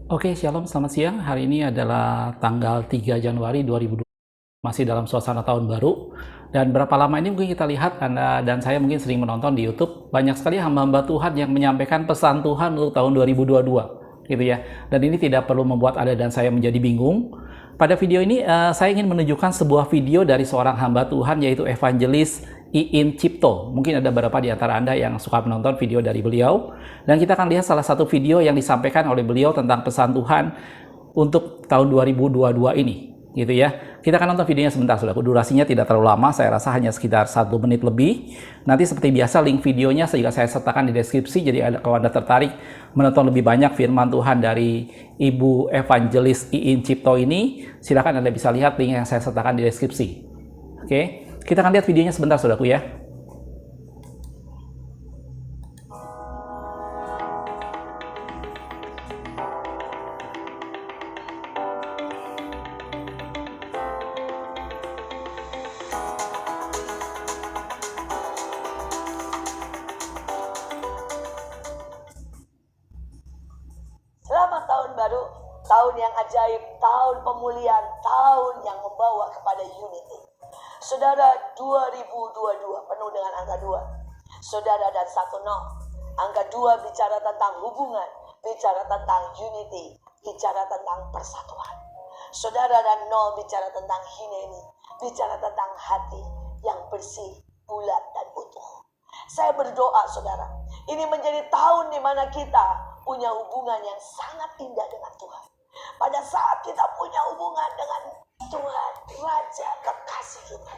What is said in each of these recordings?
Oke, Shalom, selamat siang. Hari ini adalah tanggal 3 Januari 2020, masih dalam suasana tahun baru. Dan berapa lama ini mungkin kita lihat, Anda dan saya mungkin sering menonton di YouTube, banyak sekali hamba-hamba Tuhan yang menyampaikan pesan Tuhan untuk tahun 2022, gitu ya. Dan ini tidak perlu membuat Anda dan saya menjadi bingung. Pada video ini, saya ingin menunjukkan sebuah video dari seorang hamba Tuhan, yaitu Evangelis Iin Cipto. Mungkin ada beberapa di antara Anda yang suka menonton video dari beliau. Dan kita akan lihat salah satu video yang disampaikan oleh beliau tentang pesan Tuhan untuk tahun 2022 ini. Gitu ya. Kita akan nonton videonya sebentar, saudaraku. Durasinya tidak terlalu lama, saya rasa hanya sekitar 1 menit lebih. Nanti seperti biasa link videonya juga saya sertakan di deskripsi. Jadi kalau Anda tertarik menonton lebih banyak firman Tuhan dari Ibu Evangelis Iin Cipto ini, silakan Anda bisa lihat link yang saya sertakan di deskripsi. Oke. Kita akan lihat videonya sebentar, saudaraku ya. Selamat tahun baru, tahun yang ajaib, tahun pemulihan, tahun yang membawa kepada unity. Saudara, 2022 penuh dengan angka 2. Saudara, dan 1 nol. Angka 2 bicara tentang hubungan, bicara tentang unity, bicara tentang persatuan. Saudara, dan 0 bicara tentang hineni, bicara tentang hati yang bersih, bulat, dan utuh. Saya berdoa, saudara, ini menjadi tahun di mana kita punya hubungan yang sangat indah dengan Tuhan. Pada saat kita punya hubungan dengan Tuhan, Raja kekasih kita,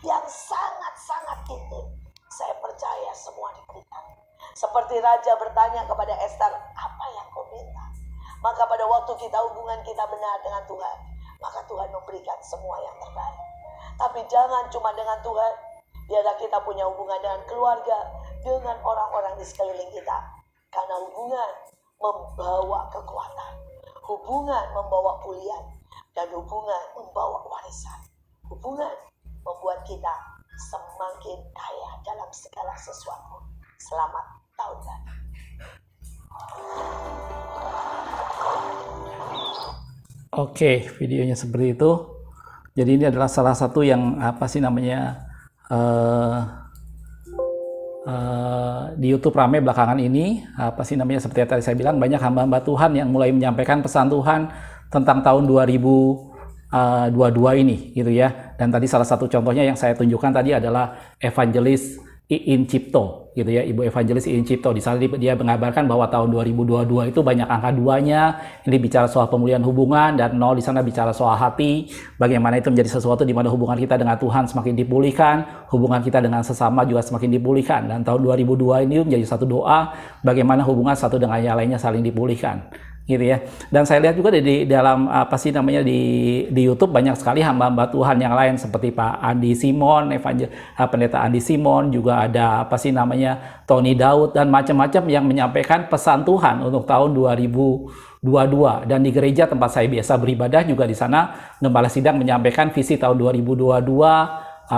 yang sangat-sangat intim, saya percaya semua diberikan. Seperti Raja bertanya kepada Esther, apa yang kau minta? Maka pada waktu hubungan kita benar dengan Tuhan, maka Tuhan memberikan semua yang terbaik. Tapi jangan cuma dengan Tuhan, biarlah kita punya hubungan dengan keluarga, dengan orang-orang di sekeliling kita. Karena hubungan membawa kekuatan, hubungan membawa pulihan, dan hubungan membawa warisan. Hubungan membuat kita semakin kaya dalam segala sesuatu. Selamat tahun baru. Oke, videonya seperti itu. Jadi ini adalah salah satu yang di YouTube rame belakangan ini. Seperti yang tadi saya bilang, banyak hamba-hamba Tuhan yang mulai menyampaikan pesan Tuhan tentang tahun 2022 ini, gitu ya. Dan tadi salah satu contohnya yang saya tunjukkan tadi adalah Evangelis Iin Cipto, gitu ya, Ibu Evangelis Iin Cipto. Di sana dia mengabarkan bahwa tahun 2022 itu banyak angka 2-nya. Ini bicara soal pemulihan hubungan, dan 0 di sana bicara soal hati. Bagaimana itu menjadi sesuatu di mana hubungan kita dengan Tuhan semakin dipulihkan, hubungan kita dengan sesama juga semakin dipulihkan. Dan tahun 2002 ini menjadi satu doa bagaimana hubungan satu dengan yang lainnya saling dipulihkan, gitu ya. Dan saya lihat juga di dalam di YouTube banyak sekali hamba-hamba Tuhan yang lain seperti Pak Andi Simon, Pendeta Andi Simon, juga ada Tony Daud dan macam-macam yang menyampaikan pesan Tuhan untuk tahun 2022. Dan di gereja tempat saya biasa beribadah juga di sana Gembala Sidang menyampaikan visi tahun 2022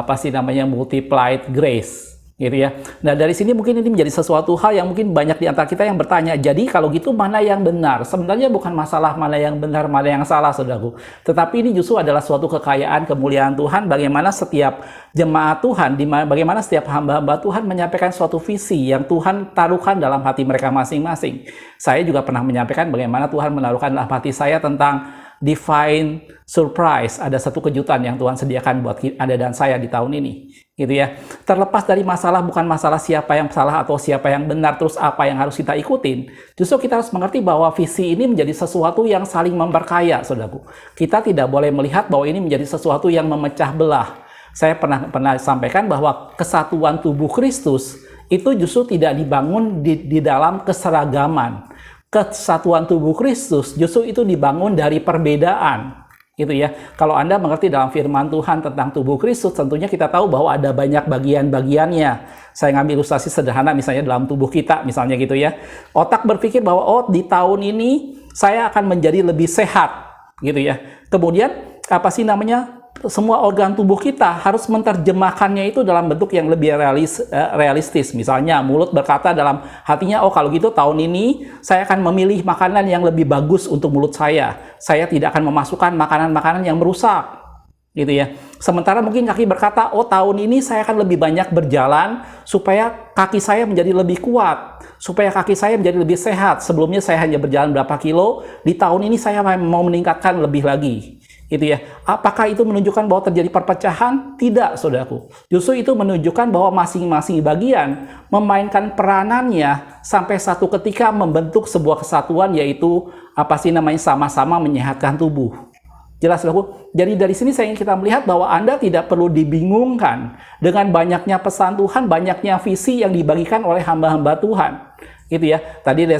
multiplied grace, gitu ya. Nah, dari sini mungkin ini menjadi sesuatu hal yang mungkin banyak di antara kita yang bertanya, jadi kalau gitu mana yang benar? Sebenarnya bukan masalah mana yang benar, mana yang salah, saudaraku. Tetapi ini justru adalah suatu kekayaan, kemuliaan Tuhan, bagaimana setiap jemaat Tuhan, bagaimana setiap hamba-hamba Tuhan menyampaikan suatu visi yang Tuhan taruhkan dalam hati mereka masing-masing. Saya juga pernah menyampaikan bagaimana Tuhan menaruhkan dalam hati saya tentang divine surprise, ada satu kejutan yang Tuhan sediakan buat Anda dan saya di tahun ini, gitu ya. Terlepas dari masalah, bukan masalah siapa yang salah atau siapa yang benar, terus apa yang harus kita ikutin. Justru kita harus mengerti bahwa visi ini menjadi sesuatu yang saling memperkaya, saudaraku. Kita tidak boleh melihat bahwa ini menjadi sesuatu yang memecah belah. Saya pernah sampaikan bahwa kesatuan tubuh Kristus itu justru tidak dibangun di dalam keseragaman. Kesatuan tubuh Kristus justru itu dibangun dari perbedaan, gitu ya. Kalau Anda mengerti dalam firman Tuhan tentang tubuh Kristus, tentunya kita tahu bahwa ada banyak bagian-bagiannya. Saya ngambil ilustrasi sederhana misalnya dalam tubuh kita, misalnya gitu ya. Otak berpikir bahwa di tahun ini saya akan menjadi lebih sehat, gitu ya. Kemudian semua organ tubuh kita harus menerjemahkannya itu dalam bentuk yang lebih realistis. Misalnya mulut berkata dalam hatinya, oh kalau gitu tahun ini saya akan memilih makanan yang lebih bagus untuk mulut saya. Saya tidak akan memasukkan makanan-makanan yang merusak, gitu ya. Sementara mungkin kaki berkata, oh tahun ini saya akan lebih banyak berjalan supaya kaki saya menjadi lebih kuat, supaya kaki saya menjadi lebih sehat. Sebelumnya saya hanya berjalan berapa kilo, di tahun ini saya mau meningkatkan lebih lagi. Gitu ya. Apakah itu menunjukkan bahwa terjadi perpecahan? Tidak, saudaraku. Justru itu menunjukkan bahwa masing-masing bagian memainkan peranannya sampai satu ketika membentuk sebuah kesatuan, yaitu sama-sama menyehatkan tubuh. Jelas, saudaraku? Jadi dari sini saya ingin kita melihat bahwa Anda tidak perlu dibingungkan dengan banyaknya pesan Tuhan, banyaknya visi yang dibagikan oleh hamba-hamba Tuhan. Gitu ya.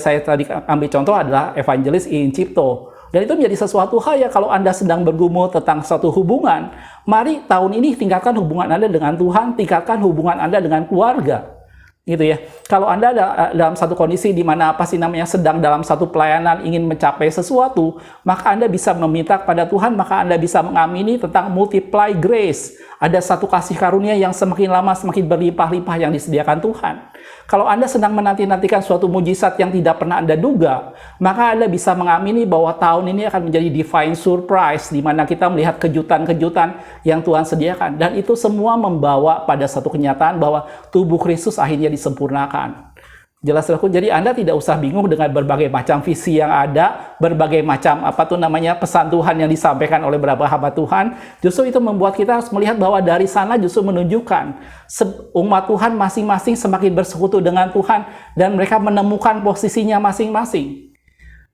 Saya ambil contoh adalah evangelis I.In Cipto. Dan itu menjadi sesuatu hal ya, kalau Anda sedang bergumul tentang suatu hubungan, mari tahun ini tingkatkan hubungan Anda dengan Tuhan, tingkatkan hubungan Anda dengan keluarga. Gitu ya. Kalau Anda dalam satu kondisi di mana sedang dalam satu pelayanan ingin mencapai sesuatu, maka Anda bisa meminta kepada Tuhan, maka Anda bisa mengamini tentang multiply grace. Ada satu kasih karunia yang semakin lama semakin berlimpah-limpah yang disediakan Tuhan. Kalau Anda sedang menanti-nantikan suatu mujizat yang tidak pernah Anda duga, maka Anda bisa mengamini bahwa tahun ini akan menjadi divine surprise, di mana kita melihat kejutan-kejutan yang Tuhan sediakan. Dan itu semua membawa pada satu kenyataan bahwa tubuh Kristus akhirnya disempurnakan. Jelas, saudaraku. Jadi Anda tidak usah bingung dengan berbagai macam visi yang ada, berbagai macam pesan Tuhan yang disampaikan oleh beberapa hamba Tuhan. Justru itu membuat kita harus melihat bahwa dari sana justru menunjukkan umat Tuhan masing-masing semakin bersekutu dengan Tuhan dan mereka menemukan posisinya masing-masing.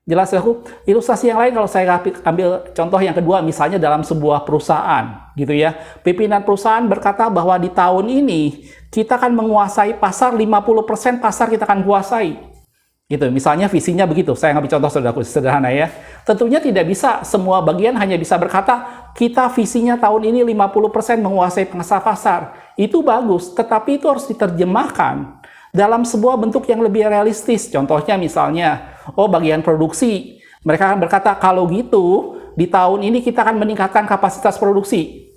Jelas, saudaraku. Ilustrasi yang lain kalau saya ambil contoh yang kedua, misalnya dalam sebuah perusahaan, gitu ya. Pimpinan perusahaan berkata bahwa di tahun ini kita akan menguasai pasar, 50% pasar kita akan kuasai. Gitu, misalnya visinya begitu. Saya ngambil contoh, saudaraku, sederhana ya. Tentunya tidak bisa semua bagian hanya bisa berkata, kita visinya tahun ini 50% menguasai pasar. Itu bagus, tetapi itu harus diterjemahkan dalam sebuah bentuk yang lebih realistis. Contohnya misalnya, bagian produksi. Mereka akan berkata, kalau gitu, di tahun ini kita akan meningkatkan kapasitas produksi.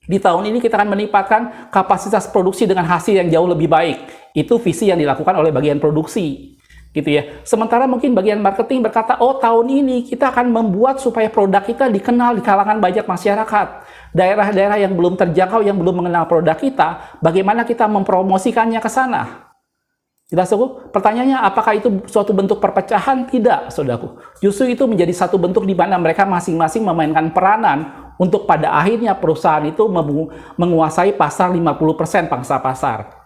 Di tahun ini kita akan meningkatkan kapasitas produksi dengan hasil yang jauh lebih baik. Itu visi yang dilakukan oleh bagian produksi. Gitu ya. Sementara mungkin bagian marketing berkata, tahun ini kita akan membuat supaya produk kita dikenal di kalangan banyak masyarakat. Daerah-daerah yang belum terjangkau, yang belum mengenal produk kita, bagaimana kita mempromosikannya ke sana. Jelas, saudaraku? Pertanyaannya, apakah itu suatu bentuk perpecahan? Tidak, saudaraku. Justru itu menjadi satu bentuk di mana mereka masing-masing memainkan peranan untuk pada akhirnya perusahaan itu menguasai pasar 50% pangsa pasar.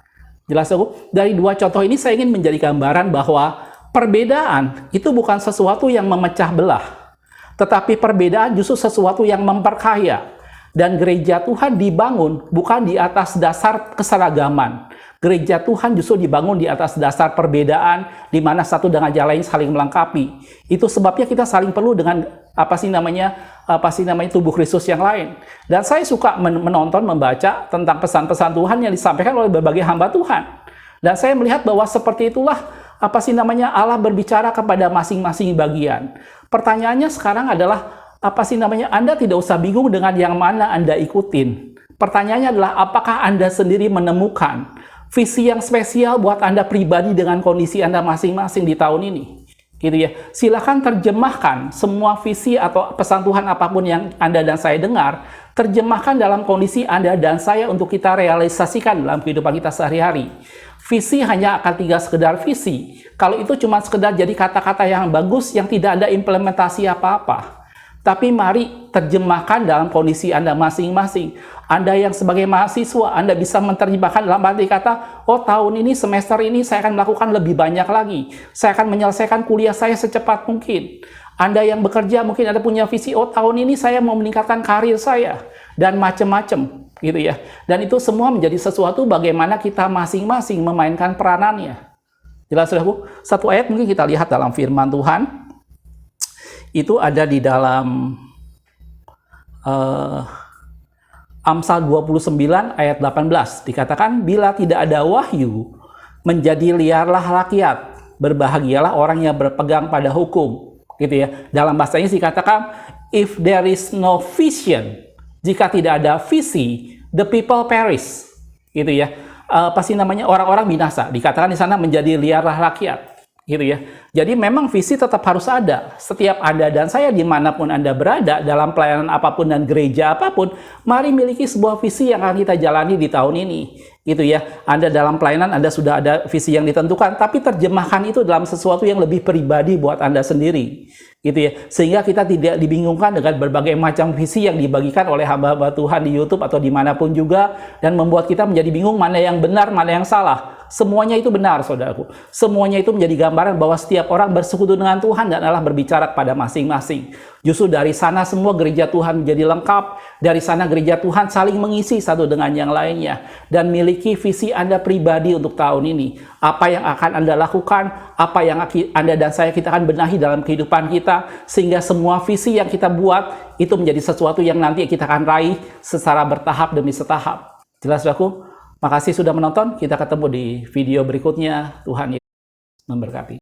Jelas, saudaraku? Dari dua contoh ini saya ingin menjadi gambaran bahwa perbedaan itu bukan sesuatu yang memecah belah, tetapi perbedaan justru sesuatu yang memperkaya. Dan gereja Tuhan dibangun bukan di atas dasar keseragaman. Gereja Tuhan justru dibangun di atas dasar perbedaan, di mana satu dengan yang lain saling melengkapi. Itu sebabnya kita saling perlu dengan tubuh Kristus yang lain. Dan saya suka menonton, membaca tentang pesan-pesan Tuhan yang disampaikan oleh berbagai hamba Tuhan. Dan saya melihat bahwa seperti itulah Allah berbicara kepada masing-masing bagian. Pertanyaannya sekarang adalah Anda tidak usah bingung dengan yang mana Anda ikutin. Pertanyaannya adalah apakah Anda sendiri menemukan visi yang spesial buat Anda pribadi dengan kondisi Anda masing-masing di tahun ini. Gitu ya. Silakan terjemahkan semua visi atau pesan Tuhan apapun yang Anda dan saya dengar, terjemahkan dalam kondisi Anda dan saya untuk kita realisasikan dalam kehidupan kita sehari-hari. Visi hanya akan tinggal sekedar visi. Kalau itu cuma sekedar jadi kata-kata yang bagus yang tidak ada implementasi apa-apa. Tapi mari terjemahkan dalam kondisi Anda masing-masing. Anda yang sebagai mahasiswa, Anda bisa menerjemahkan dalam arti kata, tahun ini, semester ini saya akan melakukan lebih banyak lagi. Saya akan menyelesaikan kuliah saya secepat mungkin. Anda yang bekerja, mungkin Anda punya visi, tahun ini saya mau meningkatkan karir saya. Dan macam-macam, gitu ya. Dan itu semua menjadi sesuatu bagaimana kita masing-masing memainkan peranannya. Jelas, saudaraku? Satu ayat mungkin kita lihat dalam firman Tuhan. Itu ada di dalam Amsal 29 ayat 18. Dikatakan, bila tidak ada wahyu, menjadi liarlah rakyat, berbahagialah orang yang berpegang pada hukum. Gitu ya. Dalam bahasa Inggris dikatakan, if there is no vision, Jika tidak ada visi, the people perish, gitu ya. Pasti namanya orang-orang binasa. Dikatakan di sana menjadi liarlah rakyat, gitu ya. Jadi memang visi tetap harus ada. Setiap Anda dan saya dimanapun Anda berada, dalam pelayanan apapun dan gereja apapun, mari miliki sebuah visi yang akan kita jalani di tahun ini, gitu ya. Anda dalam pelayanan, Anda sudah ada visi yang ditentukan, tapi terjemahkan itu dalam sesuatu yang lebih pribadi buat Anda sendiri, gitu ya. Sehingga kita tidak dibingungkan dengan berbagai macam visi yang dibagikan oleh hamba-hamba Tuhan di YouTube atau dimanapun juga, dan membuat kita menjadi bingung mana yang benar, mana yang salah. Semuanya itu benar, saudaraku. Semuanya itu menjadi gambaran bahwa setiap orang bersekutu dengan Tuhan dan Allah berbicara kepada masing-masing. Justru dari sana semua gereja Tuhan menjadi lengkap. Dari sana gereja Tuhan saling mengisi satu dengan yang lainnya. Dan miliki visi Anda pribadi untuk tahun ini. Apa yang akan Anda lakukan, apa yang Anda dan saya kita akan benahi dalam kehidupan kita, sehingga semua visi yang kita buat itu menjadi sesuatu yang nanti kita akan raih secara bertahap demi setahap. Jelas, saudaraku? Makasih sudah menonton. Kita ketemu di video berikutnya. Tuhan Yesus memberkati.